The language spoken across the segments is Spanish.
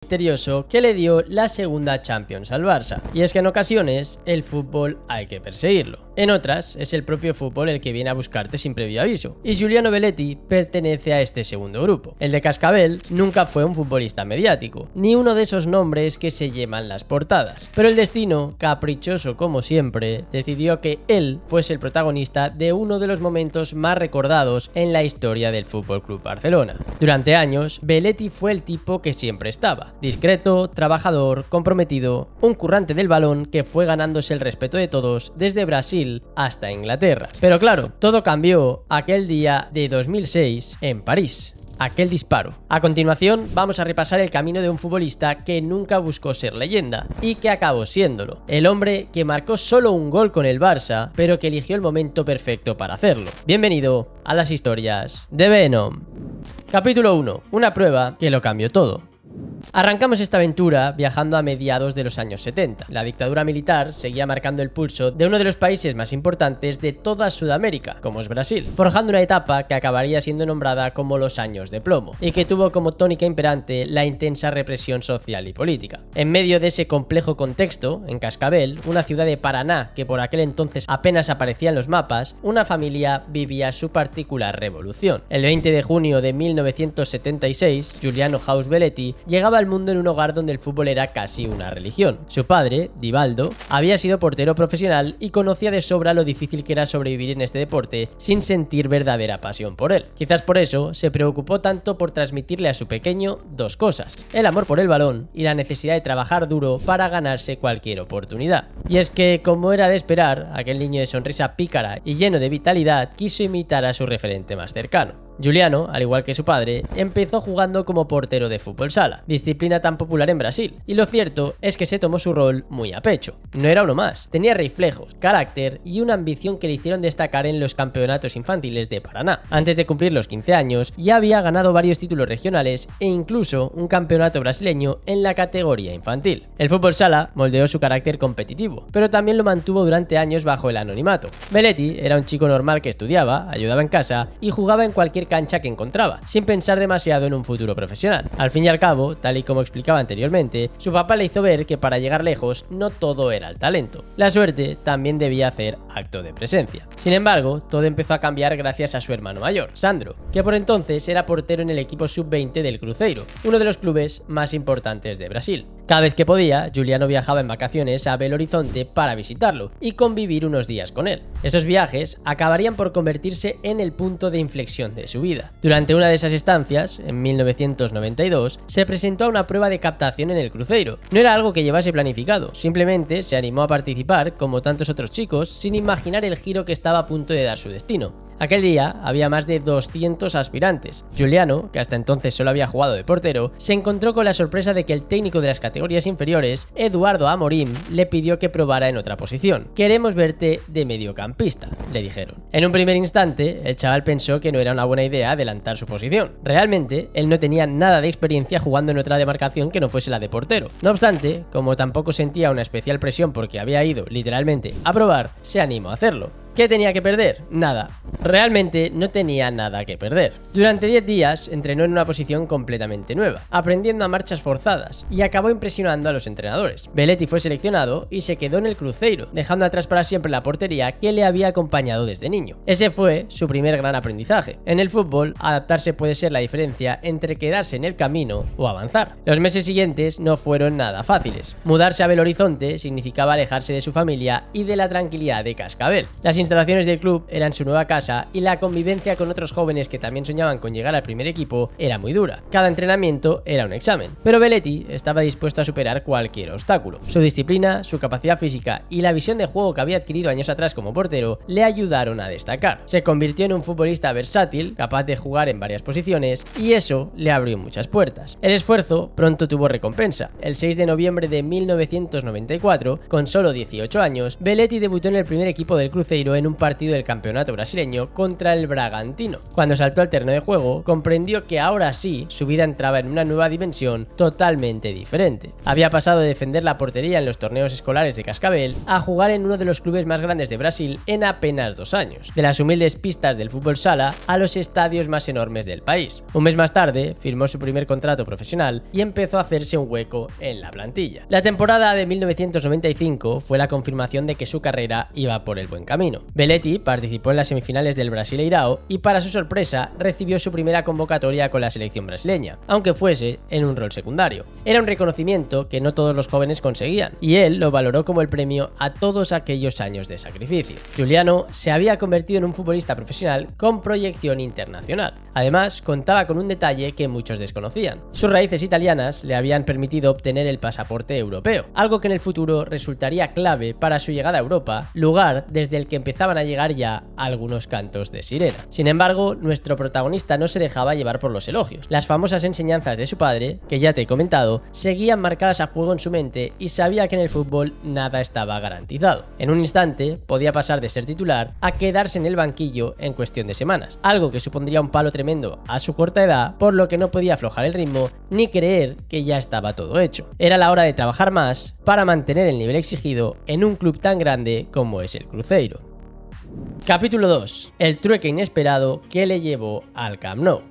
misterioso que le dio la segunda Champions al Barça. Y es que en ocasiones el fútbol hay que perseguirlo. En otras es el propio fútbol el que viene a buscarte sin previo aviso. Y Giuliano Belletti pertenece a este segundo grupo. El de Cascabel nunca fue un futbolista mediático, ni uno de esos nombres que se llevan las portadas. Pero el destino, caprichoso como siempre, decidió que él fuese el protagonista de uno de los momentos más recordados en la historia del FC Barcelona. Durante años, Belletti fue el tipo que siempre estaba. Discreto, trabajador, comprometido, un currante del balón que fue ganándose el respeto de todos desde Brasil hasta Inglaterra. Pero claro, todo cambió aquel día de 2006 en París. Aquel disparo. A continuación vamos a repasar el camino de un futbolista que nunca buscó ser leyenda y que acabó siéndolo. El hombre que marcó solo un gol con el Barça, pero que eligió el momento perfecto para hacerlo. Bienvenido a las historias de Venom. Capítulo 1. Una prueba que lo cambió todo. Arrancamos esta aventura viajando a mediados de los años 70. La dictadura militar seguía marcando el pulso de uno de los países más importantes de toda Sudamérica, como es Brasil, forjando una etapa que acabaría siendo nombrada como los años de plomo, y que tuvo como tónica imperante la intensa represión social y política. En medio de ese complejo contexto, en Cascabel, una ciudad de Paraná que por aquel entonces apenas aparecía en los mapas, una familia vivía su particular revolución. El 20 de junio de 1976, Giuliano House Belletti llegaba al mundo en un hogar donde el fútbol era casi una religión. Su padre, Divaldo, había sido portero profesional y conocía de sobra lo difícil que era sobrevivir en este deporte sin sentir verdadera pasión por él. Quizás por eso se preocupó tanto por transmitirle a su pequeño dos cosas: el amor por el balón y la necesidad de trabajar duro para ganarse cualquier oportunidad. Y es que, como era de esperar, aquel niño de sonrisa pícara y lleno de vitalidad quiso imitar a su referente más cercano. Giuliano, al igual que su padre, empezó jugando como portero de fútbol sala, disciplina tan popular en Brasil, y lo cierto es que se tomó su rol muy a pecho. No era uno más, tenía reflejos, carácter y una ambición que le hicieron destacar en los campeonatos infantiles de Paraná. Antes de cumplir los 15 años, ya había ganado varios títulos regionales e incluso un campeonato brasileño en la categoría infantil. El fútbol sala moldeó su carácter competitivo, pero también lo mantuvo durante años bajo el anonimato. Belletti era un chico normal que estudiaba, ayudaba en casa y jugaba en cualquier cancha que encontraba, sin pensar demasiado en un futuro profesional. Al fin y al cabo, tal y como explicaba anteriormente, su papá le hizo ver que para llegar lejos no todo era el talento. La suerte también debía hacer acto de presencia. Sin embargo, todo empezó a cambiar gracias a su hermano mayor, Sandro, que por entonces era portero en el equipo sub-20 del Cruzeiro, uno de los clubes más importantes de Brasil. Cada vez que podía, Giuliano viajaba en vacaciones a Belo Horizonte para visitarlo y convivir unos días con él. Esos viajes acabarían por convertirse en el punto de inflexión de su vida. Durante una de esas estancias, en 1992, se presentó a una prueba de captación en el Cruzeiro. No era algo que llevase planificado, simplemente se animó a participar, como tantos otros chicos, sin imaginar el giro que estaba a punto de dar su destino. Aquel día había más de 200 aspirantes. Giuliano, que hasta entonces solo había jugado de portero, se encontró con la sorpresa de que el técnico de las categorías inferiores, Eduardo Amorim, le pidió que probara en otra posición. "Queremos verte de mediocampista", le dijeron. En un primer instante, el chaval pensó que no era una buena idea adelantar su posición. Realmente, él no tenía nada de experiencia jugando en otra demarcación que no fuese la de portero. No obstante, como tampoco sentía una especial presión porque había ido, literalmente, a probar, se animó a hacerlo. ¿Qué tenía que perder? Nada. Realmente no tenía nada que perder. Durante 10 días entrenó en una posición completamente nueva, aprendiendo a marchas forzadas, y acabó impresionando a los entrenadores. Belletti fue seleccionado y se quedó en el Cruzeiro, dejando atrás para siempre la portería que le había acompañado desde niño. Ese fue su primer gran aprendizaje. En el fútbol, adaptarse puede ser la diferencia entre quedarse en el camino o avanzar. Los meses siguientes no fueron nada fáciles. Mudarse a Belo Horizonte significaba alejarse de su familia y de la tranquilidad de Cascabel. Las instalaciones del club eran su nueva casa y la convivencia con otros jóvenes que también soñaban con llegar al primer equipo era muy dura. Cada entrenamiento era un examen, pero Belletti estaba dispuesto a superar cualquier obstáculo. Su disciplina, su capacidad física y la visión de juego que había adquirido años atrás como portero le ayudaron a destacar. Se convirtió en un futbolista versátil, capaz de jugar en varias posiciones, y eso le abrió muchas puertas. El esfuerzo pronto tuvo recompensa. El 6 de noviembre de 1994, con solo 18 años, Belletti debutó en el primer equipo del Cruzeiro Cruzeiro en un partido del campeonato brasileño contra el Bragantino. Cuando saltó al terreno de juego, comprendió que ahora sí su vida entraba en una nueva dimensión totalmente diferente. Había pasado de defender la portería en los torneos escolares de Cascavel a jugar en uno de los clubes más grandes de Brasil en apenas 2 años, de las humildes pistas del fútbol sala a los estadios más enormes del país. Un mes más tarde firmó su primer contrato profesional y empezó a hacerse un hueco en la plantilla. La temporada de 1995 fue la confirmación de que su carrera iba por el buen camino. Belletti participó en las semifinales del Brasileirao y para su sorpresa recibió su primera convocatoria con la selección brasileña, aunque fuese en un rol secundario. Era un reconocimiento que no todos los jóvenes conseguían, y él lo valoró como el premio a todos aquellos años de sacrificio. Giuliano se había convertido en un futbolista profesional con proyección internacional. Además, contaba con un detalle que muchos desconocían. Sus raíces italianas le habían permitido obtener el pasaporte europeo, algo que en el futuro resultaría clave para su llegada a Europa, lugar desde el que empezaban a llegar ya algunos cantos de sirena. Sin embargo, nuestro protagonista no se dejaba llevar por los elogios. Las famosas enseñanzas de su padre, que ya te he comentado, seguían marcadas a fuego en su mente y sabía que en el fútbol nada estaba garantizado. En un instante podía pasar de ser titular a quedarse en el banquillo en cuestión de semanas, algo que supondría un palo tremendo a su corta edad, por lo que no podía aflojar el ritmo ni creer que ya estaba todo hecho. Era la hora de trabajar más para mantener el nivel exigido en un club tan grande como es el Cruzeiro. Capítulo 2. El trueque inesperado que le llevó al Camp Nou.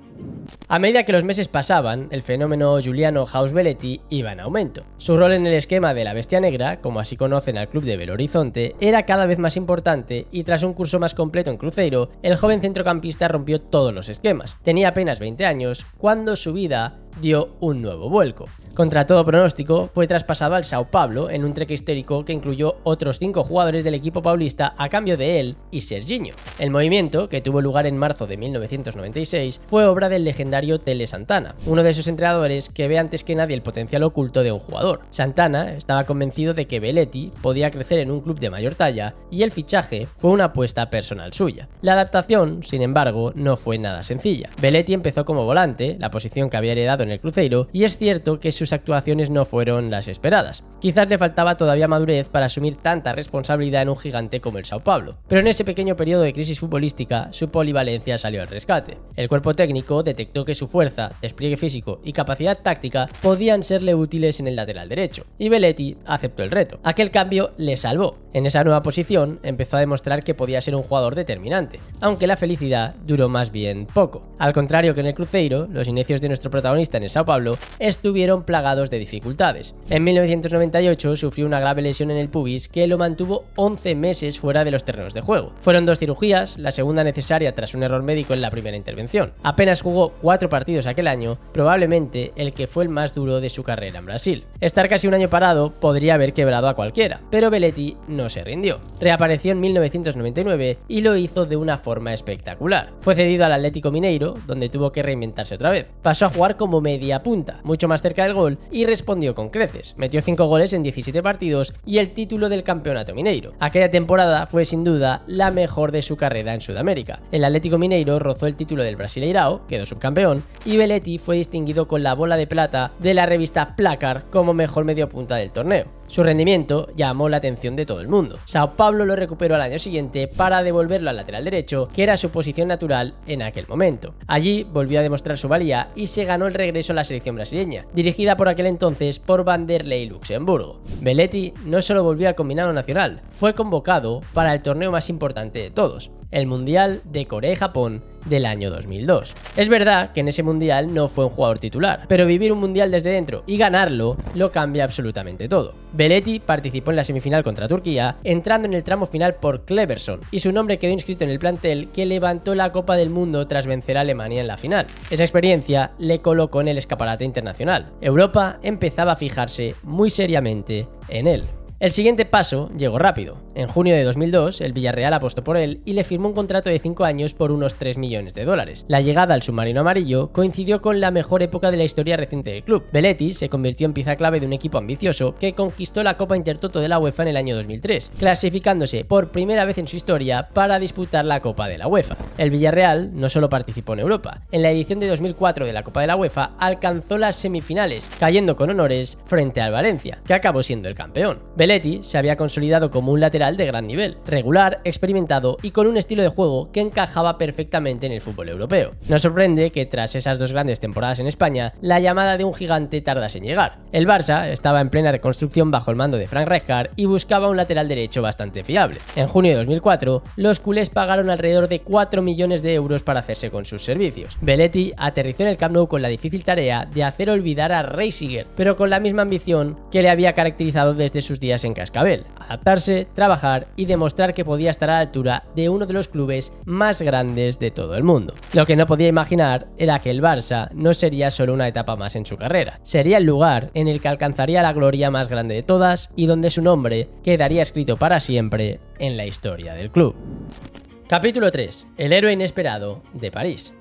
A medida que los meses pasaban, el fenómeno Giuliano House Belletti iba en aumento. Su rol en el esquema de la Bestia Negra, como así conocen al club de Belo Horizonte, era cada vez más importante y tras un curso más completo en Cruzeiro, el joven centrocampista rompió todos los esquemas. Tenía apenas 20 años cuando su vida dio un nuevo vuelco. Contra todo pronóstico, fue traspasado al São Paulo en un trueque histórico que incluyó otros 5 jugadores del equipo paulista a cambio de él y Serginho. El movimiento, que tuvo lugar en marzo de 1996, fue obra del legendario Tele Santana, uno de esos entrenadores que ve antes que nadie el potencial oculto de un jugador. Santana estaba convencido de que Belletti podía crecer en un club de mayor talla y el fichaje fue una apuesta personal suya. La adaptación, sin embargo, no fue nada sencilla. Belletti empezó como volante, la posición que había heredado en el Cruzeiro, y es cierto que sus actuaciones no fueron las esperadas. Quizás le faltaba todavía madurez para asumir tanta responsabilidad en un gigante como el São Paulo, pero en ese pequeño periodo de crisis futbolística su polivalencia salió al rescate. El cuerpo técnico detectó que su fuerza, despliegue físico y capacidad táctica podían serle útiles en el lateral derecho, y Belletti aceptó el reto. Aquel cambio le salvó. En esa nueva posición empezó a demostrar que podía ser un jugador determinante, aunque la felicidad duró más bien poco. Al contrario que en el Cruzeiro, los inicios de nuestro protagonista en el São Paulo estuvieron plagados de dificultades. En 1998 sufrió una grave lesión en el pubis que lo mantuvo 11 meses fuera de los terrenos de juego. Fueron 2 cirugías, la segunda necesaria tras un error médico en la primera intervención. Apenas jugó 4 partidos aquel año, probablemente el que fue el más duro de su carrera en Brasil. Estar casi un año parado podría haber quebrado a cualquiera, pero Belletti no se rindió. Reapareció en 1999 y lo hizo de una forma espectacular. Fue cedido al Atlético Mineiro, donde tuvo que reinventarse otra vez. Pasó a jugar como media punta, mucho más cerca del gol, y respondió con creces. Metió 5 goles en 17 partidos y el título del campeonato mineiro. Aquella temporada fue sin duda la mejor de su carrera en Sudamérica. El Atlético Mineiro rozó el título del Brasileirao, quedó subcampeón, y Belletti fue distinguido con la bola de plata de la revista Placar como mejor mediopunta del torneo. Su rendimiento llamó la atención de todo el mundo. São Paulo lo recuperó al año siguiente para devolverlo al lateral derecho, que era su posición natural en aquel momento. Allí volvió a demostrar su valía y se ganó el regreso a la selección brasileña, dirigida por aquel entonces por Vanderlei Luxemburgo. Belletti no solo volvió al combinado nacional, fue convocado para el torneo más importante de todos, el Mundial de Corea y Japón del año 2002. Es verdad que en ese mundial no fue un jugador titular, pero vivir un mundial desde dentro y ganarlo lo cambia absolutamente todo. Belletti participó en la semifinal contra Turquía, entrando en el tramo final por Cleverson, y su nombre quedó inscrito en el plantel que levantó la Copa del Mundo tras vencer a Alemania en la final. Esa experiencia le colocó en el escaparate internacional. Europa empezaba a fijarse muy seriamente en él. El siguiente paso llegó rápido. En junio de 2002, el Villarreal apostó por él y le firmó un contrato de 5 años por unos 3 millones de dólares. La llegada al submarino amarillo coincidió con la mejor época de la historia reciente del club. Belletti se convirtió en pieza clave de un equipo ambicioso que conquistó la Copa Intertoto de la UEFA en el año 2003, clasificándose por primera vez en su historia para disputar la Copa de la UEFA. El Villarreal no solo participó en Europa, en la edición de 2004 de la Copa de la UEFA alcanzó las semifinales, cayendo con honores frente al Valencia, que acabó siendo el campeón. Belletti se había consolidado como un lateral de gran nivel, regular, experimentado y con un estilo de juego que encajaba perfectamente en el fútbol europeo. No sorprende que tras esas dos grandes temporadas en España, la llamada de un gigante tardase en llegar. El Barça estaba en plena reconstrucción bajo el mando de Frank Rijkaard y buscaba un lateral derecho bastante fiable. En junio de 2004, los culés pagaron alrededor de 4 millones de euros para hacerse con sus servicios. Belletti aterrizó en el Camp Nou con la difícil tarea de hacer olvidar a Reisiger, pero con la misma ambición que le había caracterizado desde sus días en Cascabel: adaptarse, trabajar y demostrar que podía estar a la altura de uno de los clubes más grandes de todo el mundo. Lo que no podía imaginar era que el Barça no sería solo una etapa más en su carrera, sería el lugar en el que alcanzaría la gloria más grande de todas y donde su nombre quedaría escrito para siempre en la historia del club. Capítulo 3. El héroe inesperado de París.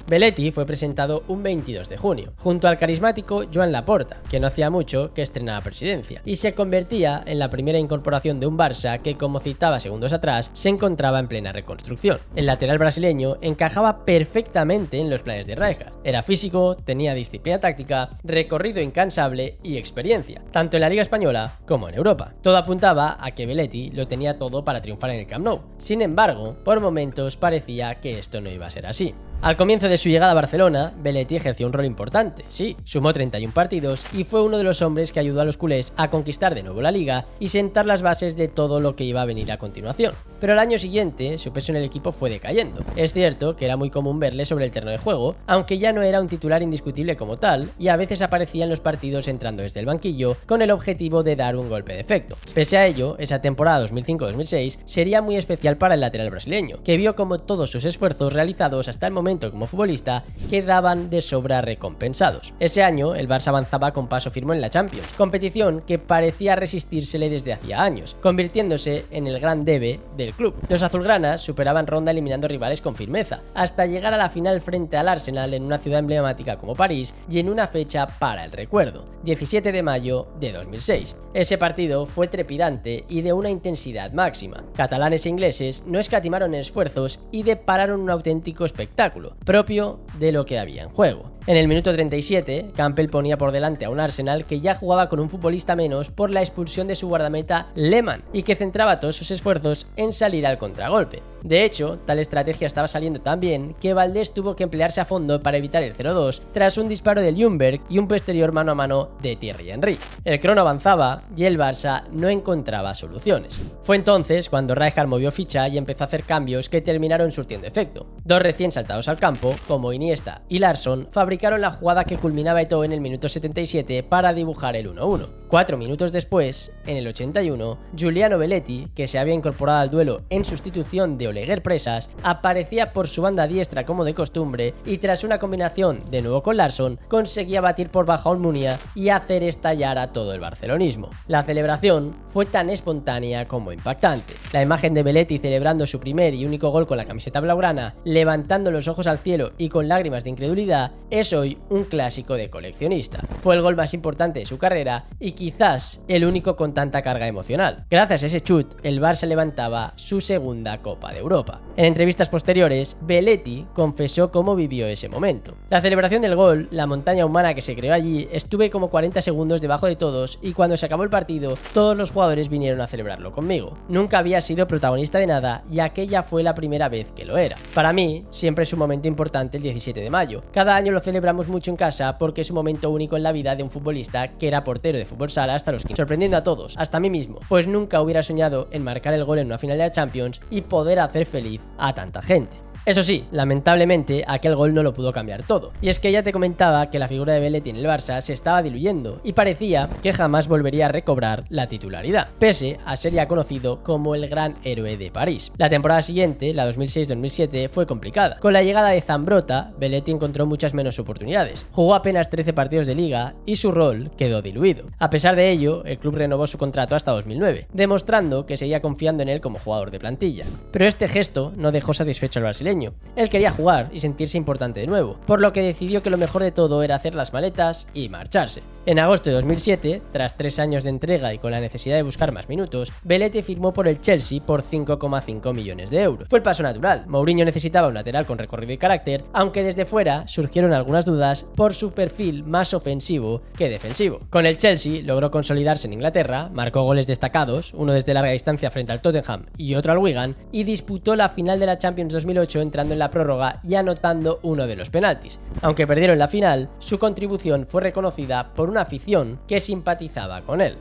Belletti fue presentado un 22 de junio, junto al carismático Joan Laporta, que no hacía mucho que estrenaba presidencia, y se convertía en la primera incorporación de un Barça que, como citaba segundos atrás, se encontraba en plena reconstrucción. El lateral brasileño encajaba perfectamente en los planes de Rijkaard. Era físico, tenía disciplina táctica, recorrido incansable y experiencia, tanto en la Liga Española como en Europa. Todo apuntaba a que Belletti lo tenía todo para triunfar en el Camp Nou. Sin embargo, por momentos parecía que esto no iba a ser así. Al comienzo de su llegada a Barcelona, Belletti ejerció un rol importante, sí, sumó 31 partidos y fue uno de los hombres que ayudó a los culés a conquistar de nuevo la Liga y sentar las bases de todo lo que iba a venir a continuación. Pero al año siguiente, su peso en el equipo fue decayendo. Es cierto que era muy común verle sobre el terreno de juego, aunque ya no era un titular indiscutible como tal, y a veces aparecía en los partidos entrando desde el banquillo con el objetivo de dar un golpe de efecto. Pese a ello, esa temporada 2005-2006 sería muy especial para el lateral brasileño, que vio como todos sus esfuerzos realizados hasta el momento como futbolista quedaban de sobra recompensados. Ese año el Barça avanzaba con paso firme en la Champions, competición que parecía resistírsele desde hacía años, convirtiéndose en el gran debe del club. Los azulgranas superaban ronda eliminando rivales con firmeza, hasta llegar a la final frente al Arsenal en una ciudad emblemática como París y en una fecha para el recuerdo: 17 de mayo de 2006. Ese partido fue trepidante y de una intensidad máxima. Catalanes e ingleses no escatimaron esfuerzos y depararon un auténtico espectáculo, propio de lo que había en juego. En el minuto 37, Campbell ponía por delante a un Arsenal que ya jugaba con un futbolista menos por la expulsión de su guardameta Lehmann y que centraba todos sus esfuerzos en salir al contragolpe. De hecho, tal estrategia estaba saliendo tan bien que Valdés tuvo que emplearse a fondo para evitar el 0-2 tras un disparo de Ljungberg y un posterior mano a mano de Thierry Henry. El crono avanzaba y el Barça no encontraba soluciones. Fue entonces cuando Rijkaard movió ficha y empezó a hacer cambios que terminaron surtiendo efecto. Dos recién saltados al campo, como Iniesta y Larsson, fabricaron la jugada que culminaba Eto'o en el minuto 77 para dibujar el 1-1. 4 minutos después, en el 81, Giuliano Belletti, que se había incorporado al duelo en sustitución de Oleguer Presas, aparecía por su banda diestra como de costumbre y tras una combinación de nuevo con Larsson, conseguía batir por baja a Almunia y hacer estallar a todo el barcelonismo. La celebración fue tan espontánea como impactante. La imagen de Belletti celebrando su primer y único gol con la camiseta blaugrana, levantando los ojos al cielo y con lágrimas de incredulidad, es hoy un clásico de coleccionista. Fue el gol más importante de su carrera y quizás el único con tanta carga emocional. Gracias a ese chut, el Barça levantaba su segunda Copa de Europa. En entrevistas posteriores, Belletti confesó cómo vivió ese momento. La celebración del gol, la montaña humana que se creó allí, estuve como 40 segundos debajo de todos y cuando se acabó el partido, todos los jugadores vinieron a celebrarlo conmigo. Nunca había sido protagonista de nada y aquella fue la primera vez que lo era. Para mí, siempre es un momento importante el 17 de mayo. Cada año lo celebramos mucho en casa porque es un momento único en la vida de un futbolista que era portero de fútbol sala hasta los 15, sorprendiendo a todos, hasta a mí mismo, pues nunca hubiera soñado en marcar el gol en una final de la Champions y poder hacer feliz a tanta gente. Eso sí, lamentablemente aquel gol no lo pudo cambiar todo, y es que ya te comentaba que la figura de Belletti en el Barça se estaba diluyendo y parecía que jamás volvería a recobrar la titularidad, pese a ser ya conocido como el gran héroe de París. La temporada siguiente, la 2006-2007, fue complicada. Con la llegada de Zambrotta, Belletti encontró muchas menos oportunidades, jugó apenas 13 partidos de liga y su rol quedó diluido. A pesar de ello, el club renovó su contrato hasta 2009, demostrando que seguía confiando en él como jugador de plantilla. Pero este gesto no dejó satisfecho al brasileño. Él quería jugar y sentirse importante de nuevo, por lo que decidió que lo mejor de todo era hacer las maletas y marcharse. En agosto de 2007, tras 3 años de entrega y con la necesidad de buscar más minutos, Belletti firmó por el Chelsea por 5,5 millones de euros. Fue el paso natural. Mourinho necesitaba un lateral con recorrido y carácter, aunque desde fuera surgieron algunas dudas por su perfil más ofensivo que defensivo. Con el Chelsea logró consolidarse en Inglaterra, marcó goles destacados, uno desde larga distancia frente al Tottenham y otro al Wigan, y disputó la final de la Champions 2008 entrando en la prórroga y anotando uno de los penaltis. Aunque perdieron la final, su contribución fue reconocida por una afición que simpatizaba con él.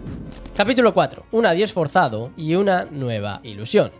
Capítulo 4. Un adiós forzado y una nueva ilusión.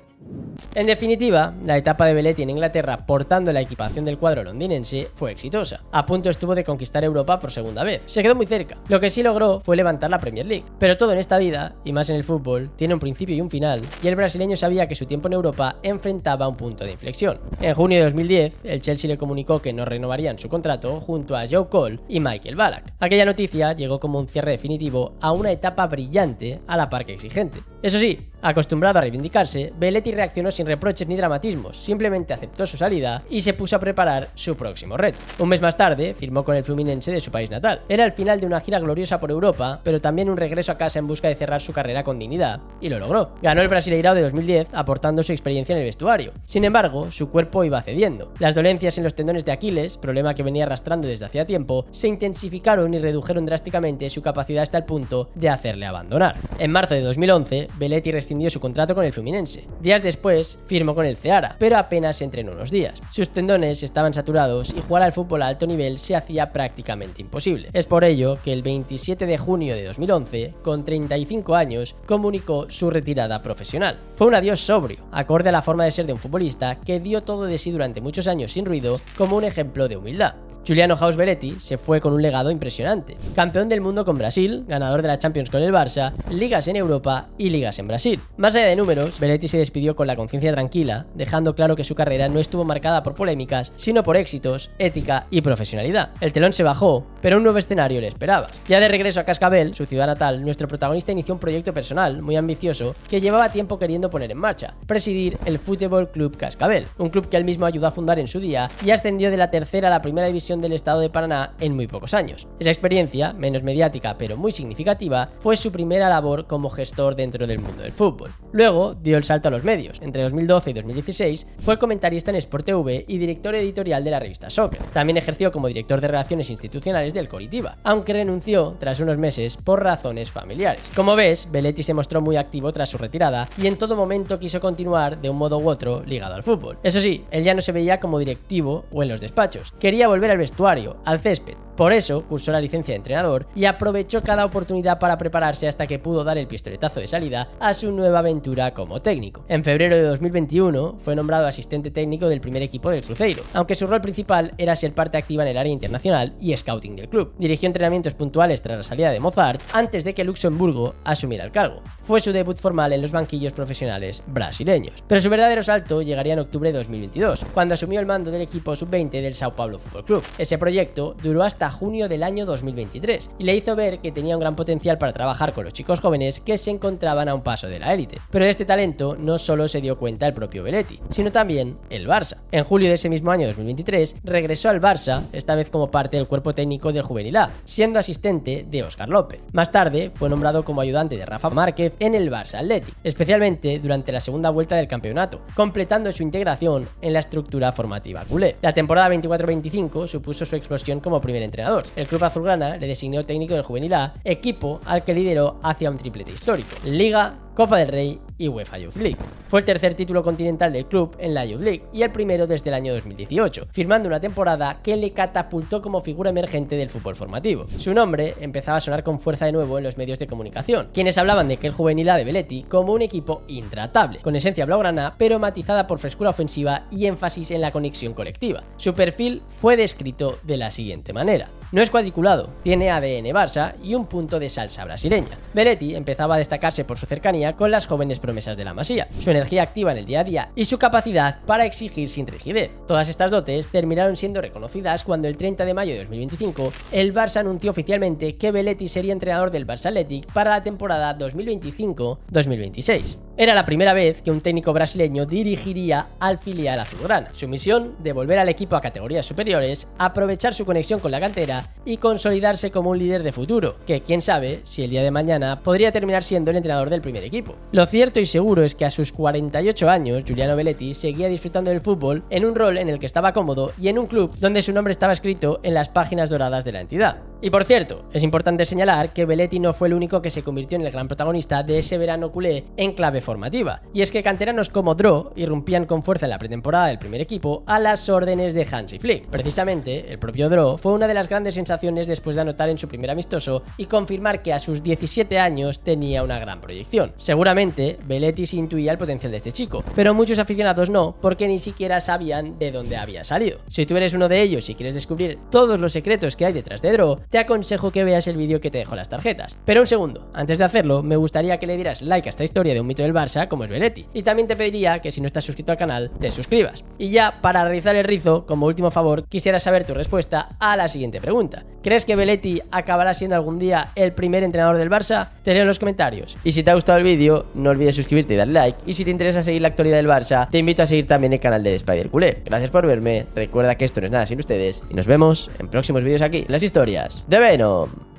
En definitiva, la etapa de Belletti en Inglaterra portando la equipación del cuadro londinense fue exitosa. A punto estuvo de conquistar Europa por segunda vez. Se quedó muy cerca. Lo que sí logró fue levantar la Premier League. Pero todo en esta vida, y más en el fútbol, tiene un principio y un final, y el brasileño sabía que su tiempo en Europa enfrentaba un punto de inflexión. En junio de 2010, el Chelsea le comunicó que no renovarían su contrato junto a Joe Cole y Michael Ballack. Aquella noticia llegó como un cierre definitivo a una etapa brillante a la par que exigente. Eso sí, acostumbrado a reivindicarse, Belletti reaccionó sin reproches ni dramatismos, simplemente aceptó su salida y se puso a preparar su próximo reto. Un mes más tarde, firmó con el Fluminense de su país natal. Era el final de una gira gloriosa por Europa, pero también un regreso a casa en busca de cerrar su carrera con dignidad, y lo logró. Ganó el Brasileirao de 2010, aportando su experiencia en el vestuario. Sin embargo, su cuerpo iba cediendo. Las dolencias en los tendones de Aquiles, problema que venía arrastrando desde hacía tiempo, se intensificaron y redujeron drásticamente su capacidad hasta el punto de hacerle abandonar. En marzo de 2011, Belletti rescindió su contrato con el Fluminense. Días después, firmó con el Ceará, pero apenas entrenó unos días. Sus tendones estaban saturados y jugar al fútbol a alto nivel se hacía prácticamente imposible. Es por ello que el 27 de junio de 2011, con 35 años, comunicó su retirada profesional. Fue un adiós sobrio, acorde a la forma de ser de un futbolista que dio todo de sí durante muchos años sin ruido, como un ejemplo de humildad. Giuliano House Belletti se fue con un legado impresionante. Campeón del mundo con Brasil, ganador de la Champions con el Barça, ligas en Europa y ligas en Brasil. Más allá de números, Belletti se despidió con la conciencia tranquila, dejando claro que su carrera no estuvo marcada por polémicas, sino por éxitos, ética y profesionalidad. El telón se bajó, pero un nuevo escenario le esperaba. Ya de regreso a Cascabel, su ciudad natal, nuestro protagonista inició un proyecto personal muy ambicioso que llevaba tiempo queriendo poner en marcha: presidir el Fútbol Club Cascabel, un club que él mismo ayudó a fundar en su día y ascendió de la tercera a la primera división del estado de Paraná en muy pocos años. Esa experiencia, menos mediática pero muy significativa, fue su primera labor como gestor dentro del mundo del fútbol. Luego dio el salto a los medios. Entre 2012 y 2016 fue comentarista en Sport TV y director editorial de la revista Soccer. También ejerció como director de relaciones institucionales del Coritiba, aunque renunció tras unos meses por razones familiares. Como ves, Belletti se mostró muy activo tras su retirada y en todo momento quiso continuar de un modo u otro ligado al fútbol. Eso sí, él ya no se veía como directivo o en los despachos. Quería volver al vestuario, al césped. Por eso cursó la licencia de entrenador y aprovechó cada oportunidad para prepararse hasta que pudo dar el pistoletazo de salida a su nueva aventura como técnico. En febrero de 2021 fue nombrado asistente técnico del primer equipo del Cruzeiro, aunque su rol principal era ser parte activa en el área internacional y scouting del club. Dirigió entrenamientos puntuales tras la salida de Mozart antes de que Luxemburgo asumiera el cargo. Fue su debut formal en los banquillos profesionales brasileños. Pero su verdadero salto llegaría en octubre de 2022, cuando asumió el mando del equipo sub-20 del Sao Paulo Fútbol Club. Ese proyecto duró hasta junio del año 2023 y le hizo ver que tenía un gran potencial para trabajar con los chicos jóvenes que se encontraban a un paso de la élite. Pero de este talento no solo se dio cuenta el propio Belletti, sino también el Barça. En julio de ese mismo año 2023 regresó al Barça, esta vez como parte del cuerpo técnico del Juvenil A, siendo asistente de Óscar López. Más tarde fue nombrado como ayudante de Rafa Márquez en el Barça Athletic, especialmente durante la segunda vuelta del campeonato, completando su integración en la estructura formativa culé. La temporada 24-25 supuso su explosión como primer entrenador. El club azulgrana le designó técnico del Juvenil A, equipo al que lideró hacia un triplete histórico: Liga, Copa del Rey y UEFA Youth League. Fue el tercer título continental del club en la Youth League y el primero desde el año 2018, firmando una temporada que le catapultó como figura emergente del fútbol formativo. Su nombre empezaba a sonar con fuerza de nuevo en los medios de comunicación, quienes hablaban de que el Juvenil A de Belletti como un equipo intratable, con esencia blaugrana pero matizada por frescura ofensiva y énfasis en la conexión colectiva. Su perfil fue descrito de la siguiente manera: no es cuadriculado, tiene ADN Barça y un punto de salsa brasileña. Belletti empezaba a destacarse por su cercanía con las jóvenes promesas de la Masía, su energía activa en el día a día y su capacidad para exigir sin rigidez. Todas estas dotes terminaron siendo reconocidas cuando el 30 de mayo de 2025 el Barça anunció oficialmente que Belletti sería entrenador del Barça Athletic para la temporada 2025-2026. Era la primera vez que un técnico brasileño dirigiría al filial azulgrana. Su misión, devolver al equipo a categorías superiores, aprovechar su conexión con la cantera y consolidarse como un líder de futuro, que quién sabe si el día de mañana podría terminar siendo el entrenador del primer equipo. Lo cierto y seguro es que a sus 48 años, Giuliano Belletti seguía disfrutando del fútbol en un rol en el que estaba cómodo y en un club donde su nombre estaba escrito en las páginas doradas de la entidad. Y por cierto, es importante señalar que Belletti no fue el único que se convirtió en el gran protagonista de ese verano culé en clave formativa, y es que canteranos como Dro irrumpían con fuerza en la pretemporada del primer equipo a las órdenes de Hansi Flick. Precisamente, el propio Dro fue una de las grandes sensaciones después de anotar en su primer amistoso y confirmar que a sus 17 años tenía una gran proyección. Seguramente, Belletti sí intuía el potencial de este chico, pero muchos aficionados no, porque ni siquiera sabían de dónde había salido. Si tú eres uno de ellos y quieres descubrir todos los secretos que hay detrás de Dro, te aconsejo que veas el vídeo que te dejo las tarjetas. Pero un segundo, antes de hacerlo, me gustaría que le dieras like a esta historia de un mito del Barça como es Belletti. Y también te pediría que si no estás suscrito al canal, te suscribas. Y ya, para realizar el rizo, como último favor, quisiera saber tu respuesta a la siguiente pregunta. ¿Crees que Belletti acabará siendo algún día el primer entrenador del Barça? Te leo en los comentarios. Y si te ha gustado el vídeo, no olvides suscribirte y darle like. Y si te interesa seguir la actualidad del Barça, te invito a seguir también el canal de Spider Culé. Gracias por verme, recuerda que esto no es nada sin ustedes y nos vemos en próximos vídeos aquí, en las historias de Venom.